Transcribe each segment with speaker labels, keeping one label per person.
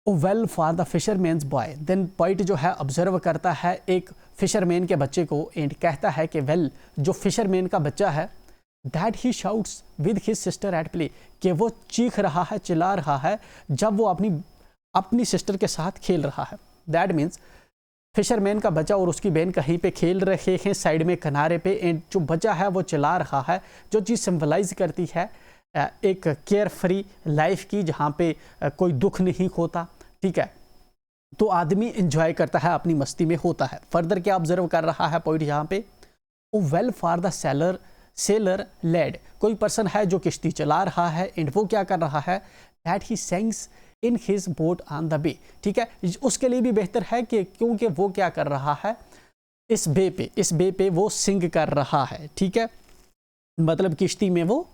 Speaker 1: O well for the fisherman's boy. Then point जो है observe करता है एक फिशरमैन के बच्चे को एंड कहता है कि वेल जो फिशरमैन का बच्चा है that he shouts with his sister at play, कि वो चीख रहा है, चिल्ला रहा है जब वो अपनी सिस्टर के साथ खेल रहा है। दैट मीन्स फिशरमैन का बच्चा और उसकी बहन कहीं पे खेल रहे हैं साइड में किनारे पे एंड जो बच्चा है वो चिल्ला रहा है, जो चीज़ सिंबलाइज करती है एक केयर फ्री लाइफ की जहाँ पे कोई दुख नहीं होता। ठीक है, तो आदमी इंजॉय करता है, अपनी मस्ती में होता है। फर्दर क्या ऑब्जर्व कर रहा है पॉइंट यहाँ पे, O well for the sailor lad, कोई पर्सन है जो किश्ती चला रहा है एंड वो क्या कर रहा है that he sings in his boat on the bay. ठीक है, उसके लिए भी बेहतर है कि क्योंकि वो क्या कर रहा है इस बे पे वो सिंग कर रहा है। ठीक है, मतलब किश्ती में वो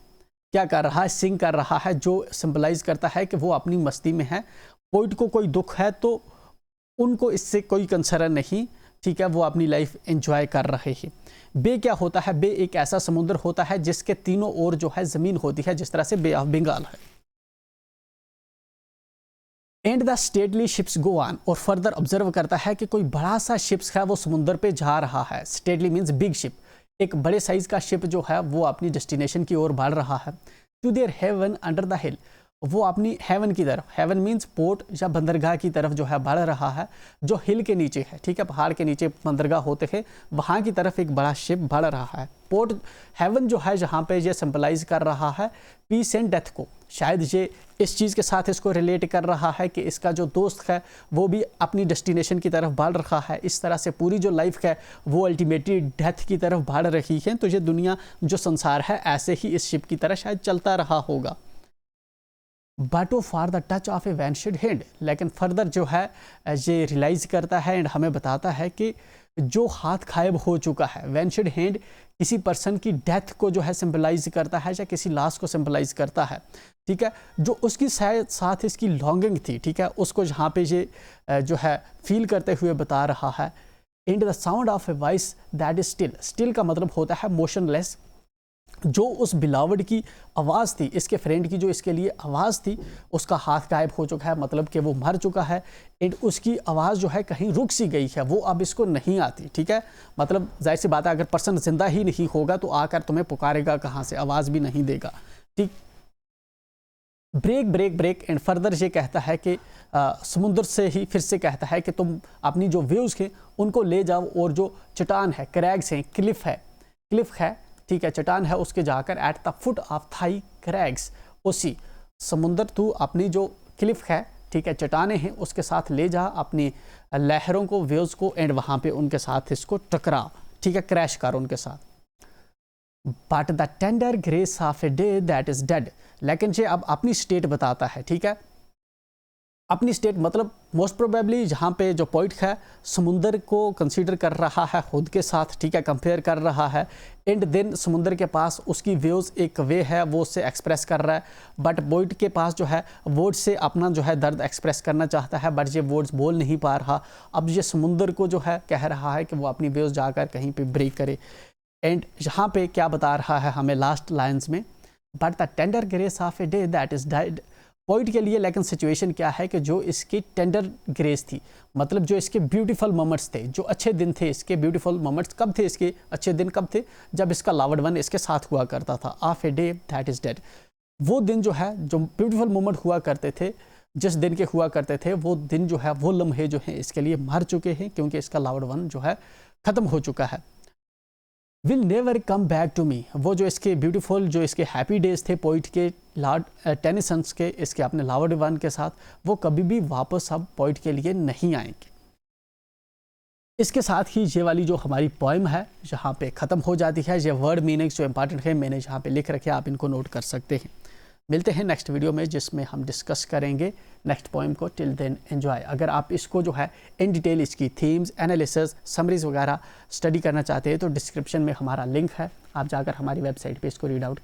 Speaker 1: क्या कर रहा है, सिंग कर रहा है, जो सिंबलाइज करता है कि वो अपनी मस्ती में है। पोइट को कोई दुख है तो उनको इससे कोई कंसर्न नहीं। ठीक है, वो अपनी लाइफ एंजॉय कर रहे हैं। बे क्या होता है, बे एक ऐसा समुद्र होता है जिसके तीनों ओर जो है जमीन होती है, जिस तरह से बे ऑफ बंगाल है। And the stately ships go on, और फर्दर ऑब्जर्व करता है कि कोई बड़ा सा शिप्स है वो समुद्र पे जा रहा है। स्टेटली मीन्स बिग शिप, एक बड़े साइज का शिप जो है वो अपनी डेस्टिनेशन की ओर बढ़ रहा है। To their haven under the hill, वो अपनी हेवन की तरफ, हेवन मीन्स पोर्ट या बंदरगाह की तरफ जो है बढ़ रहा है, जो हिल के नीचे है। ठीक है, पहाड़ के नीचे बंदरगाह होते हैं, वहाँ की तरफ एक बड़ा शिप बढ़ रहा है। पोर्ट हेवन जो है जहाँ पे ये सिंबलाइज कर रहा है पीस एंड डेथ को। शायद ये इस चीज़ के साथ इसको रिलेट कर रहा है कि इसका जो दोस्त है वो भी अपनी डेस्टिनेशन की तरफ बढ़ रहा है। इस तरह से पूरी जो लाइफ है वो अल्टीमेटली डेथ की तरफ बढ़ रही है। तो ये दुनिया जो संसार है ऐसे ही इस शिप की तरह शायद चलता रहा होगा। But O for the touch of a vanished hand, लेकिन फर्दर जो है ये रियलाइज करता है एंड हमें बताता है कि जो हाथ गायब हो चुका है, वैनिश्ड हैंड किसी पर्सन की डेथ को जो है सिंबलाइज करता है या किसी लाश को सिंबलाइज करता है। ठीक है, जो उसकी साथ इसकी लॉन्गिंग थी, ठीक है, उसको जहाँ पे ये जो है फील करते हुए बता रहा है। And the sound of a voice that is still, still का मतलब होता है मोशनलेस। जो उस बिलावड की आवाज़ थी, इसके फ्रेंड की जो इसके लिए आवाज़ थी, उसका हाथ गायब हो चुका है, मतलब कि वो मर चुका है एंड उसकी आवाज़ जो है कहीं रुक सी गई है, वो अब इसको नहीं आती। ठीक है, मतलब जाहिर सी बात है अगर पर्सन जिंदा ही नहीं होगा तो आकर तुम्हें पुकारेगा कहाँ से, आवाज़ भी नहीं देगा। ठीक, break break break and further ये कहता है कि समुद्र से ही फिर से कहता है कि तुम अपनी जो व्यूज़ हैं उनको ले जाओ और जो चट्टान है, क्रैग्स हैं, क्लिफ है, ठीक है, चट्टान है, उसके जाकर at the foot of thy crags, उसी समुद्र तू अपनी जो क्लिफ है, ठीक है, चट्टाने हैं, उसके साथ ले जा अपनी लहरों को, वेव्स को एंड वहाँ पे उनके साथ इसको टकरा। ठीक है, क्रैश कर उनके साथ। But the tender grace of a day that is dead, लेकिन ये अब अपनी स्टेट बताता है। ठीक है, अपनी स्टेट मतलब मोस्ट प्रोबेबली जहाँ पे जो पॉइंट है समुंदर को कंसीडर कर रहा है खुद के साथ। ठीक है, कंपेयर कर रहा है एंड देन समुंदर के पास उसकी व्यूज़ एक वे है, वो उससे एक्सप्रेस कर रहा है। बट पॉइंट के पास जो है वर्ड से अपना जो है दर्द एक्सप्रेस करना चाहता है, बट ये वर्ड्स बोल नहीं पा रहा। अब ये समुंदर को जो है कह रहा है कि वो अपनी व्यूज़ जाकर कहीं पे ब्रेक करे। एंड यहाँ पे क्या बता रहा है हमें लास्ट लाइन्स में, but the tender grace of a day that is dead, point के लिए लेकिन सिचुएशन क्या है कि जो इसकी टेंडर ग्रेस थी, मतलब जो इसके ब्यूटीफुल मोमेंट्स थे, जो अच्छे दिन थे इसके, ब्यूटीफुल मोमेंट्स कब थे इसके, अच्छे दिन कब थे, जब इसका लव्ड वन इसके साथ हुआ करता था। Of a day that is dead, वो दिन जो है, जो ब्यूटीफुल मोमेंट हुआ करते थे, जिस दिन के हुआ करते थे, वो दिन जो है, वो लम्हे जो हैं इसके लिए मर चुके हैं क्योंकि इसका लव्ड वन जो है ख़त्म हो चुका है। Will never come back to me, वो जो इसके ब्यूटीफुल, जो इसके हैप्पी डेज थे पोइट के, लॉर्ड टेनिसंस के, इसके अपने लव्ड वन के साथ, वो कभी भी वापस अब पोइट के लिए नहीं आएंगे। इसके साथ ही ये वाली जो हमारी पोएम है यहाँ पे ख़त्म हो जाती है। ये वर्ड मीनिंग्स जो इंपॉर्टेंट है मैंने यहाँ पे लिख रखे, आप इनको नोट कर सकते हैं। मिलते हैं नेक्स्ट वीडियो में जिसमें हम डिस्कस करेंगे नेक्स्ट पोएम को। Till then enjoy. अगर आप इसको जो है इन डिटेल इसकी थीम्स, एनालिसिस, समरीज वगैरह स्टडी करना चाहते हैं तो डिस्क्रिप्शन में हमारा लिंक है, आप जाकर हमारी वेबसाइट पे इसको रीड आउट